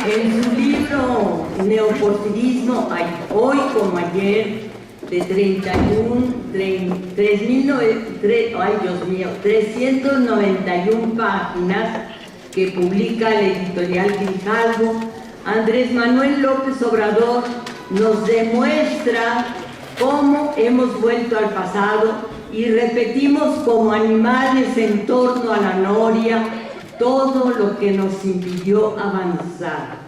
En su libro Neoporfirismo, hoy como ayer, de 391 páginas que publica la editorial Grijalvo, Andrés Manuel López Obrador nos demuestra cómo hemos vuelto al pasado y repetimos como animales en torno a la noria todo lo que nos impidió avanzar.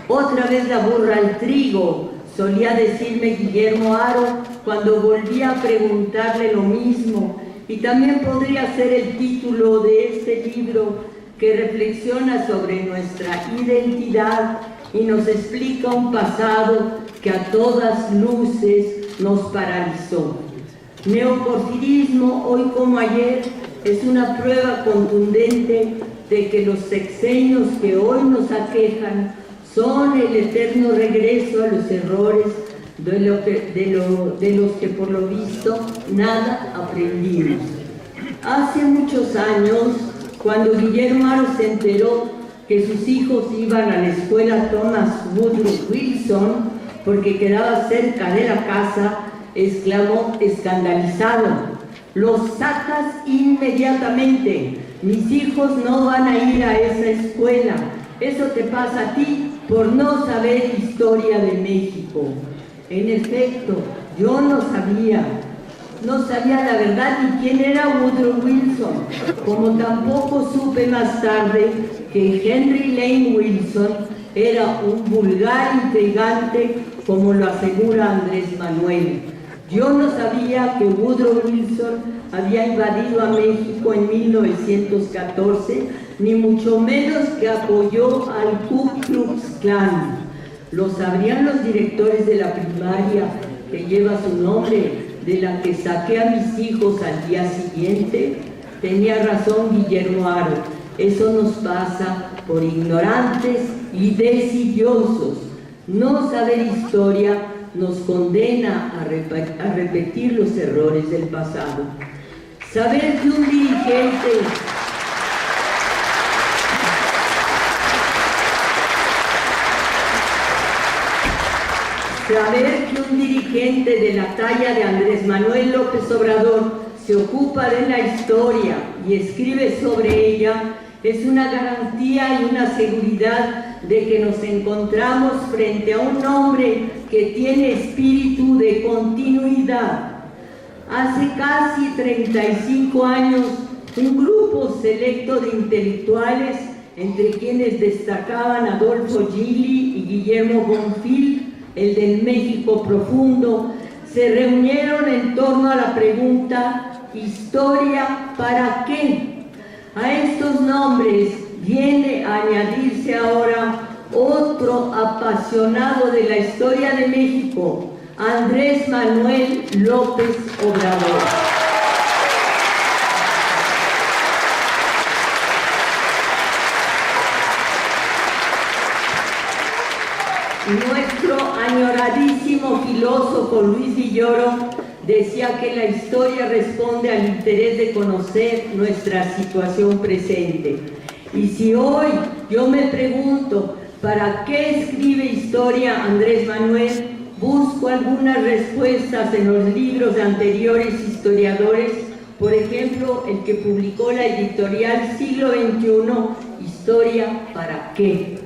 Otra vez la burra al trigo, solía decirme Guillermo Haro cuando volvía a preguntarle lo mismo, y también podría ser el título de este libro que reflexiona sobre nuestra identidad y nos explica un pasado que a todas luces nos paralizó. Neoporfirismo, hoy como ayer, es una prueba contundente de que los sexenios que hoy nos aquejan son el eterno regreso a los errores de los que por lo visto nada aprendimos. Hace muchos años, cuando Guillermo Haro se enteró que sus hijos iban a la escuela Thomas Woodrow Wilson porque quedaba cerca de la casa, exclamó escandalizado: «Los sacas inmediatamente, mis hijos no van a ir a esa escuela, eso te pasa a ti por no saber historia de México». En efecto, yo no sabía la verdad ni quién era Woodrow Wilson, como tampoco supe más tarde que Henry Lane Wilson era un vulgar intrigante, como lo asegura Andrés Manuel. Yo no sabía que Woodrow Wilson había invadido a México en 1914, ni mucho menos que apoyó al Ku Klux Klan. Lo sabrían los directores de la primaria que lleva su nombre, de la que saqué a mis hijos al día siguiente. Tenía razón Guillermo Haro, eso nos pasa por ignorantes y desidiosos. No saber historia nos condena a repetir los errores del pasado. Saber que un dirigente de la talla de Andrés Manuel López Obrador se ocupa de la historia y escribe sobre ella es una garantía y una seguridad de que nos encontramos frente a un hombre que tiene espíritu de continuidad. Hace casi 35 años, un grupo selecto de intelectuales, entre quienes destacaban Adolfo Gili y Guillermo Bonfil, el del México profundo, se reunieron en torno a la pregunta: ¿historia para qué? A estos nombres viene a añadirse ahora otro apasionado de la historia de México, Andrés Manuel López Obrador. Nuestro añoradísimo filósofo Luis Villoro decía que la historia responde al interés de conocer nuestra situación presente. Y si hoy yo me pregunto ¿para qué escribe historia Andrés Manuel?, busco algunas respuestas en los libros de anteriores historiadores, por ejemplo, el que publicó la editorial Siglo XXI, Historia para qué.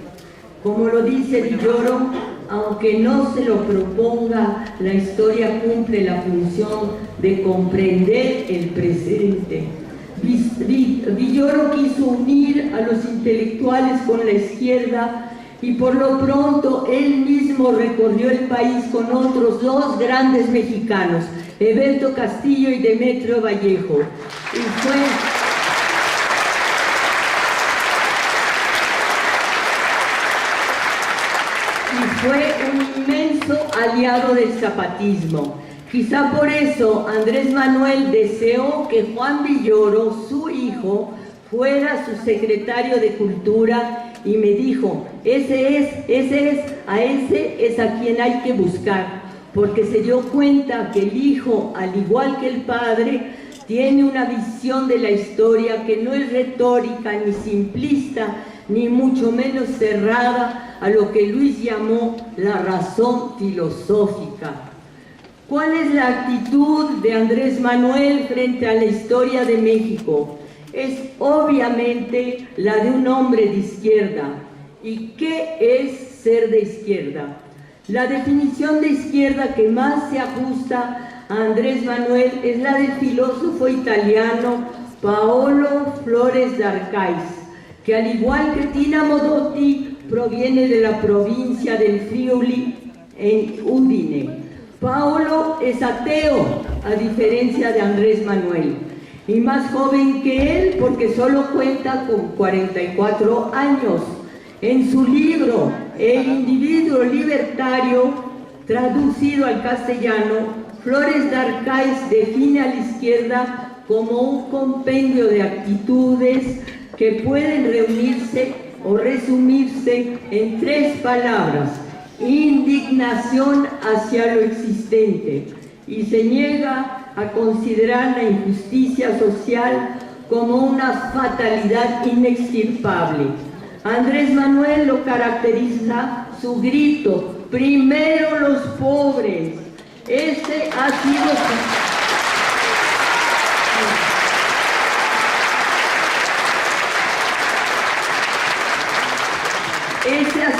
Como lo dice Villoro, aunque no se lo proponga, la historia cumple la función de comprender el presente. Villoro quiso unir a los intelectuales con la izquierda y por lo pronto él mismo recorrió el país con otros dos grandes mexicanos, Heberto Castillo y Demetrio Vallejo. Y fue un inmenso aliado del zapatismo. Quizá por eso Andrés Manuel deseó que Juan Villoro, su hijo, fuera su secretario de Cultura y me dijo, ese es a quien hay que buscar, porque se dio cuenta que el hijo, al igual que el padre, tiene una visión de la historia que no es retórica ni simplista, ni mucho menos cerrada a lo que Luis llamó la razón filosófica. ¿Cuál es la actitud de Andrés Manuel frente a la historia de México? Es obviamente la de un hombre de izquierda. ¿Y qué es ser de izquierda? La definición de izquierda que más se ajusta a Andrés Manuel es la del filósofo italiano Paolo Flores de Arcais, que al igual que Tina Modotti proviene de la provincia del Friuli en Udine. Paolo es ateo, a diferencia de Andrés Manuel, y más joven que él porque solo cuenta con 44 años. En su libro El individuo libertario, traducido al castellano, Flores de Arcais define a la izquierda como un compendio de actitudes que pueden reunirse o resumirse en 3 palabras: indignación hacia lo existente, y se niega a considerar la injusticia social como una fatalidad inextirpable. Andrés Manuel lo caracteriza su grito: primero los pobres. Ese ha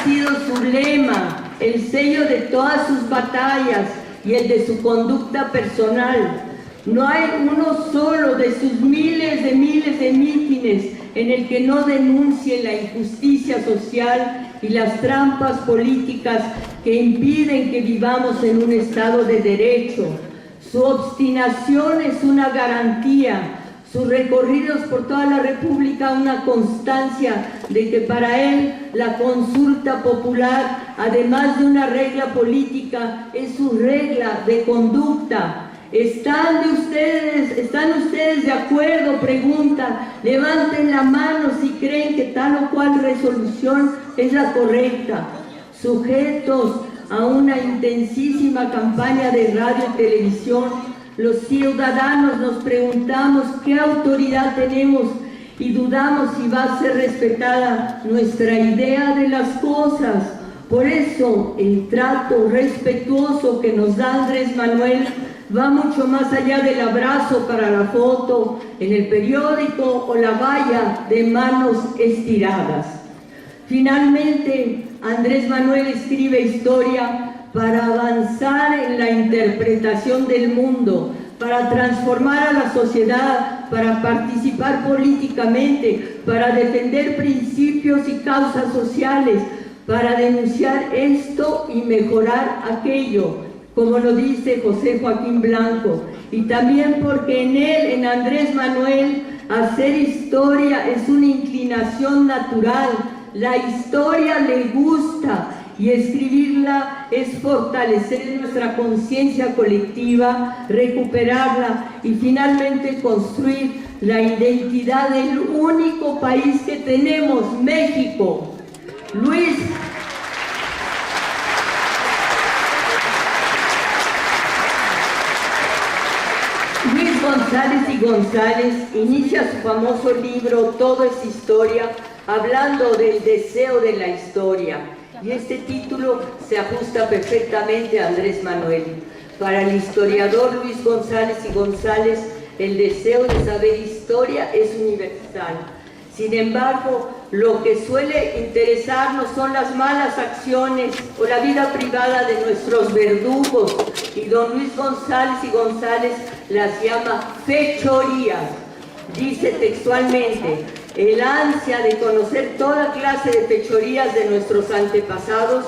sido su lema, el sello de todas sus batallas y el de su conducta personal. No hay uno solo de sus miles de mítines en el que no denuncie la injusticia social y las trampas políticas que impiden que vivamos en un Estado de Derecho. Su obstinación es una garantía, sus recorridos por toda la República una constancia de que para él la consulta popular, además de una regla política, es su regla de conducta. ¿Están ustedes de acuerdo? Pregunta. Levanten la mano si creen que tal o cual resolución es la correcta. Sujetos a una intensísima campaña de radio y televisión, los ciudadanos nos preguntamos qué autoridad tenemos y dudamos si va a ser respetada nuestra idea de las cosas. Por eso el trato respetuoso que nos da Andrés Manuel va mucho más allá del abrazo para la foto en el periódico o la valla de manos estiradas. Finalmente, Andrés Manuel escribe historia para avanzar en la interpretación del mundo, para transformar a la sociedad, para participar políticamente, para defender principios y causas sociales, para denunciar esto y mejorar aquello, como lo dice José Joaquín Blanco, y también porque en él, en Andrés Manuel, hacer historia es una inclinación natural. La historia le gusta y escribirla es fortalecer nuestra conciencia colectiva, recuperarla y finalmente construir la identidad del único país que tenemos, México. Luis González y González inicia su famoso libro Todo es Historia, hablando del deseo de la historia, y este título se ajusta perfectamente a Andrés Manuel. Para el historiador Luis González y González, el deseo de saber historia es universal. Sin embargo, lo que suele interesarnos son las malas acciones o la vida privada de nuestros verdugos, y don Luis González y González las llama fechorías. Dice textualmente: el ansia de conocer toda clase de fechorías de nuestros antepasados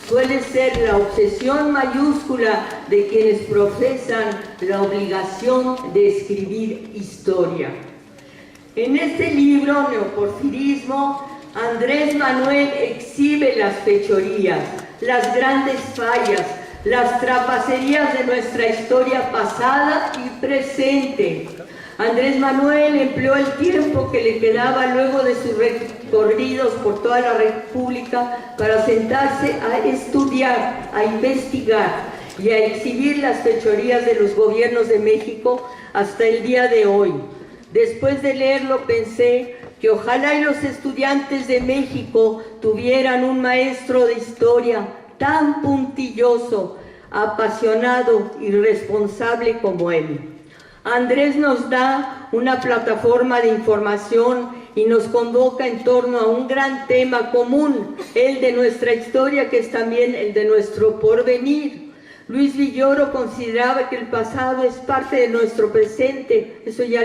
suele ser la obsesión mayúscula de quienes profesan la obligación de escribir historia. En este libro, Neoporfirismo, Andrés Manuel exhibe las fechorías, las grandes fallas, las trapacerías de nuestra historia pasada y presente. Andrés Manuel empleó el tiempo que le quedaba luego de sus recorridos por toda la República para sentarse a estudiar, a investigar y a exhibir las fechorías de los gobiernos de México hasta el día de hoy. Después de leerlo pensé que ojalá y los estudiantes de México tuvieran un maestro de historia tan puntilloso, apasionado y responsable como él. Andrés nos da una plataforma de información y nos convoca en torno a un gran tema común, el de nuestra historia, que es también el de nuestro porvenir. Luis Villoro consideraba que el pasado es parte de nuestro presente, eso ya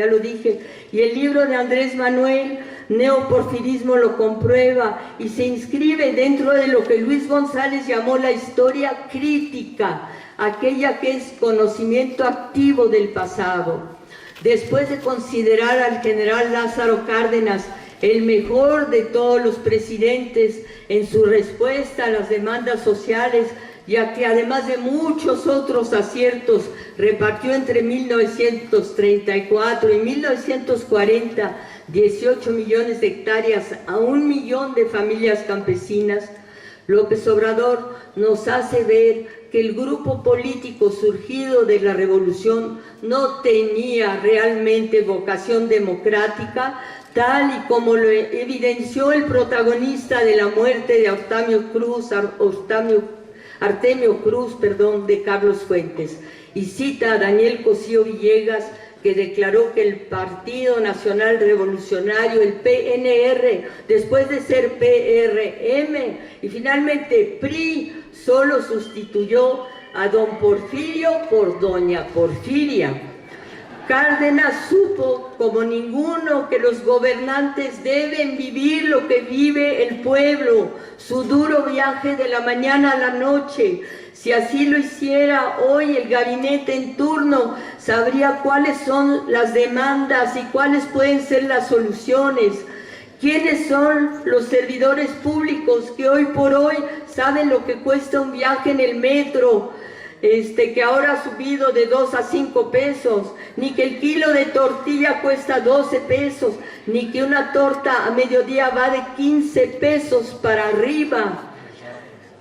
lo dije, y el libro de Andrés Manuel, Neoporfirismo, lo comprueba y se inscribe dentro de lo que Luis González llamó la historia crítica, aquella que es conocimiento activo del pasado. Después de considerar al general Lázaro Cárdenas el mejor de todos los presidentes en su respuesta a las demandas sociales, ya que además de muchos otros aciertos repartió entre 1934 y 1940 18 millones de hectáreas a 1 millón de familias campesinas, López Obrador nos hace ver que el grupo político surgido de la revolución no tenía realmente vocación democrática, tal y como lo evidenció el protagonista de la muerte de Artemio Cruz, de Carlos Fuentes, y cita a Daniel Cosío Villegas, que declaró que el Partido Nacional Revolucionario, el PNR, después de ser PRM y finalmente PRI, solo sustituyó a don Porfirio por doña Porfiria. Cárdenas supo, como ninguno, que los gobernantes deben vivir lo que vive el pueblo, su duro viaje de la mañana a la noche. Si así lo hiciera hoy el gabinete en turno, sabría cuáles son las demandas y cuáles pueden ser las soluciones. ¿Quiénes son los servidores públicos que hoy por hoy saben lo que cuesta un viaje en el metro? Que ahora ha subido de 2 a 5 pesos, ni que el kilo de tortilla cuesta 12 pesos, ni que una torta a mediodía va de 15 pesos para arriba.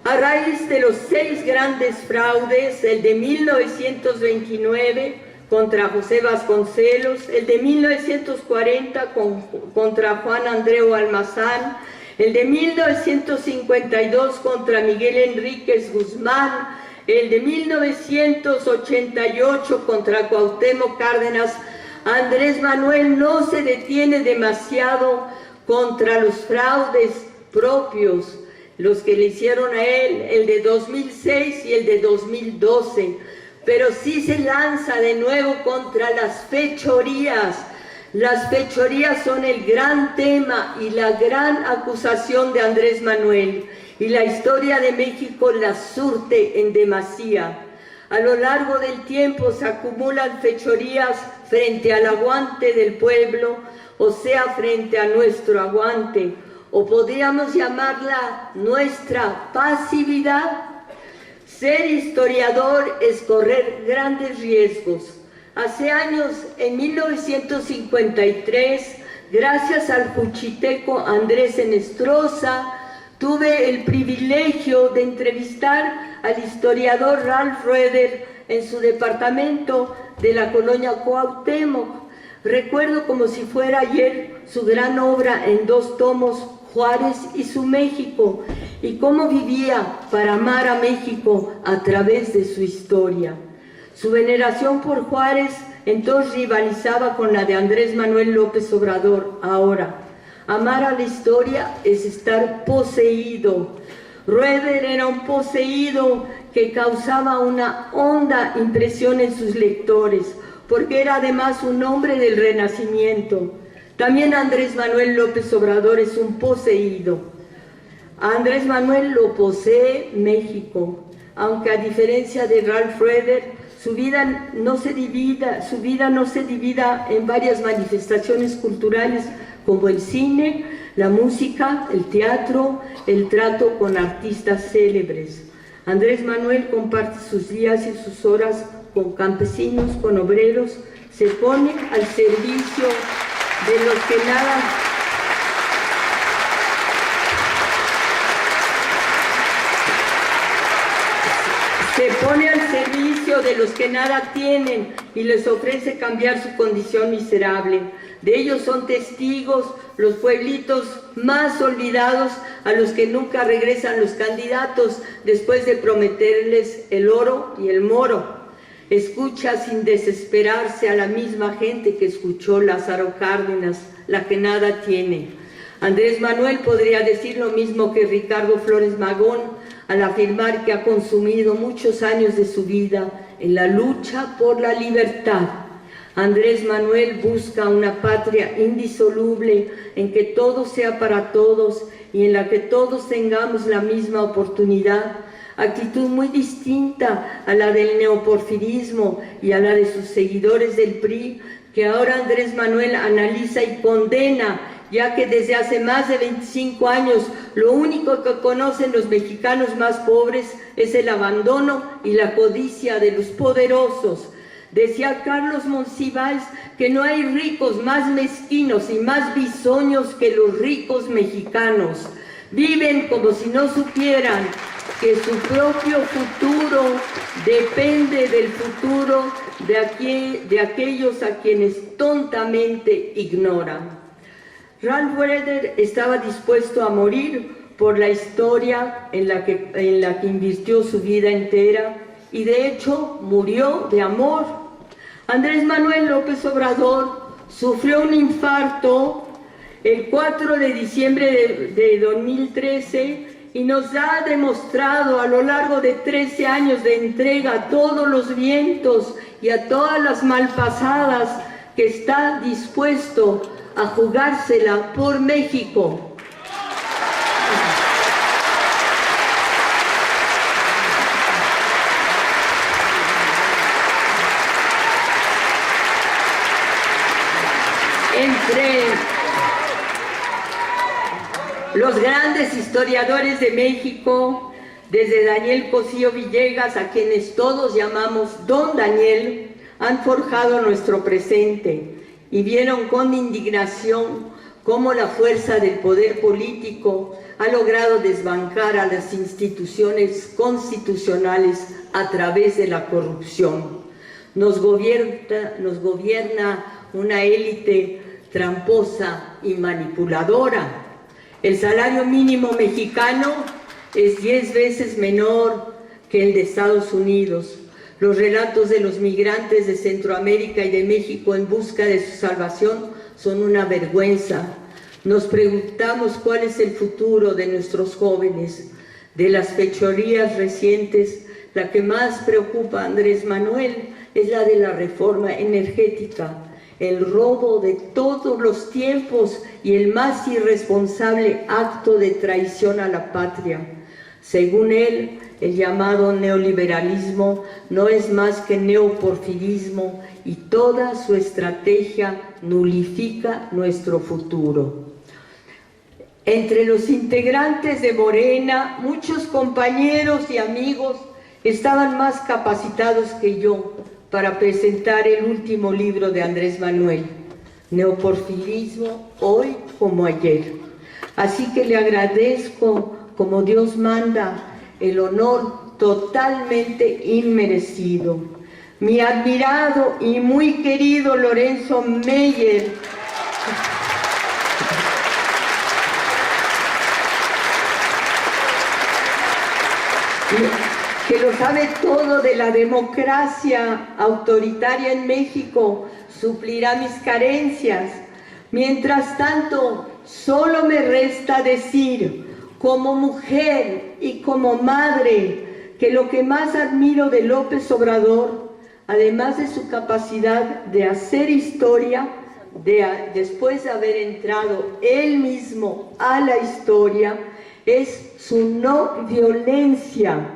A raíz de los 6 grandes fraudes, el de 1929 contra José Vasconcelos, el de 1940 contra Juan Andreu Almazán, el de 1952 contra Miguel Enríquez Guzmán, el de 1988 contra Cuauhtémoc Cárdenas, Andrés Manuel no se detiene demasiado contra los fraudes propios, los que le hicieron a él, el de 2006 y el de 2012, pero sí se lanza de nuevo contra las fechorías. Las fechorías son el gran tema y la gran acusación de Andrés Manuel, y la historia de México las surte en demasía. A lo largo del tiempo se acumulan fechorías frente al aguante del pueblo, o sea, frente a nuestro aguante, o podríamos llamarla nuestra pasividad. Ser historiador es correr grandes riesgos. Hace años, en 1953, gracias al juchiteco Andrés Enestrosa, tuve el privilegio de entrevistar al historiador Ralph Roeder en su departamento de la colonia Cuauhtémoc. Recuerdo como si fuera ayer su gran obra en 2 tomos, Juárez y su México, y cómo vivía para amar a México a través de su historia. Su veneración por Juárez entonces rivalizaba con la de Andrés Manuel López Obrador ahora. Amar a la historia es estar poseído. Roeder era un poseído que causaba una honda impresión en sus lectores, porque era además un hombre del Renacimiento. También Andrés Manuel López Obrador es un poseído. A Andrés Manuel lo posee México, aunque a diferencia de Ralph Roeder, su vida no se divida en varias manifestaciones culturales como el cine, la música, el teatro, el trato con artistas célebres. Andrés Manuel comparte sus días y sus horas con campesinos, con obreros, se pone al servicio de los que nada tienen y les ofrece cambiar su condición miserable. De ellos son testigos los pueblitos más olvidados, a los que nunca regresan los candidatos después de prometerles el oro y el moro. Escucha sin desesperarse a la misma gente que escuchó Lázaro Cárdenas, la que nada tiene. Andrés Manuel podría decir lo mismo que Ricardo Flores Magón al afirmar que ha consumido muchos años de su vida en la lucha por la libertad. Andrés Manuel busca una patria indisoluble en que todo sea para todos y en la que todos tengamos la misma oportunidad, actitud muy distinta a la del neoporfirismo y a la de sus seguidores del PRI, que ahora Andrés Manuel analiza y condena, ya que desde hace más de 25 años lo único que conocen los mexicanos más pobres es el abandono y la codicia de los poderosos. Decía Carlos Monsiváis que no hay ricos más mezquinos y más bisoños que los ricos mexicanos. Viven como si no supieran que su propio futuro depende del futuro de aquellos a quienes tontamente ignoran. Ralph Waldo estaba dispuesto a morir por la historia en la que invirtió su vida entera y de hecho murió de amor. Andrés Manuel López Obrador sufrió un infarto el 4 de diciembre de 2013 y nos ha demostrado a lo largo de 13 años de entrega a todos los vientos y a todas las malpasadas que está dispuesto a jugársela por México. Entre los grandes historiadores de México, desde Daniel Cosío Villegas, a quienes todos llamamos Don Daniel, han forjado nuestro presente y vieron con indignación cómo la fuerza del poder político ha logrado desbancar a las instituciones constitucionales a través de la corrupción. Nos gobierna una élite tramposa y manipuladora. El salario mínimo mexicano es 10 veces menor que el de Estados Unidos. Los relatos de los migrantes de Centroamérica y de México en busca de su salvación son una vergüenza. Nos preguntamos cuál es el futuro de nuestros jóvenes. De las fechorías recientes, la que más preocupa a Andrés Manuel es la de la reforma energética, el robo de todos los tiempos y el más irresponsable acto de traición a la patria. Según él, el llamado neoliberalismo no es más que neoporfirismo y toda su estrategia nulifica nuestro futuro. Entre los integrantes de Morena, muchos compañeros y amigos estaban más capacitados que yo para presentar el último libro de Andrés Manuel, Neoporfirismo, hoy como ayer. Así que le agradezco, como Dios manda, el honor totalmente inmerecido. Mi admirado y muy querido Lorenzo Meyer, que lo sabe todo de la democracia autoritaria en México, suplirá mis carencias. Mientras tanto, solo me resta decir, como mujer y como madre, que lo que más admiro de López Obrador, además de su capacidad de hacer historia, después de haber entrado él mismo a la historia, es su no violencia,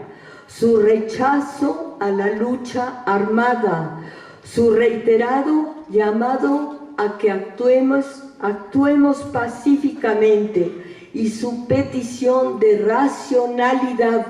su rechazo a la lucha armada, su reiterado llamado a que actuemos pacíficamente y su petición de racionalidad.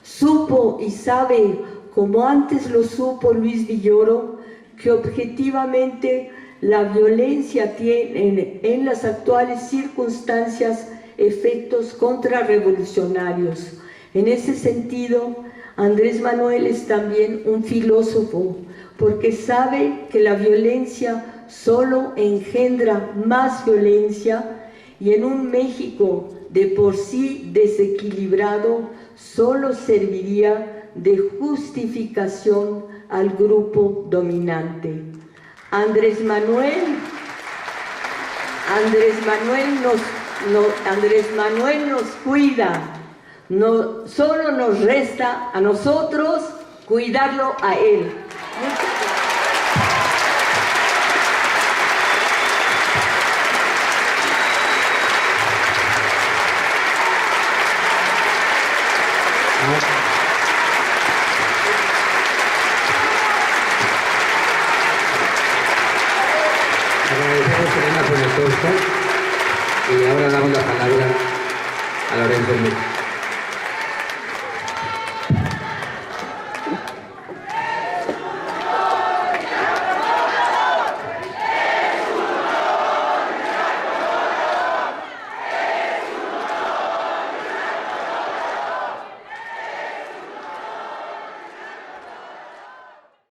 Supo y sabe, como antes lo supo Luis Villoro, que objetivamente la violencia tiene en las actuales circunstancias efectos contrarrevolucionarios. En ese sentido, Andrés Manuel es también un filósofo, porque sabe que la violencia solo engendra más violencia y en un México de por sí desequilibrado solo serviría de justificación al grupo dominante. Andrés Manuel nos cuida, solo nos resta a nosotros cuidarlo a él. Agradecemos a Elena Poniatowska y ahora damos la palabra a Lorenzo Mujica.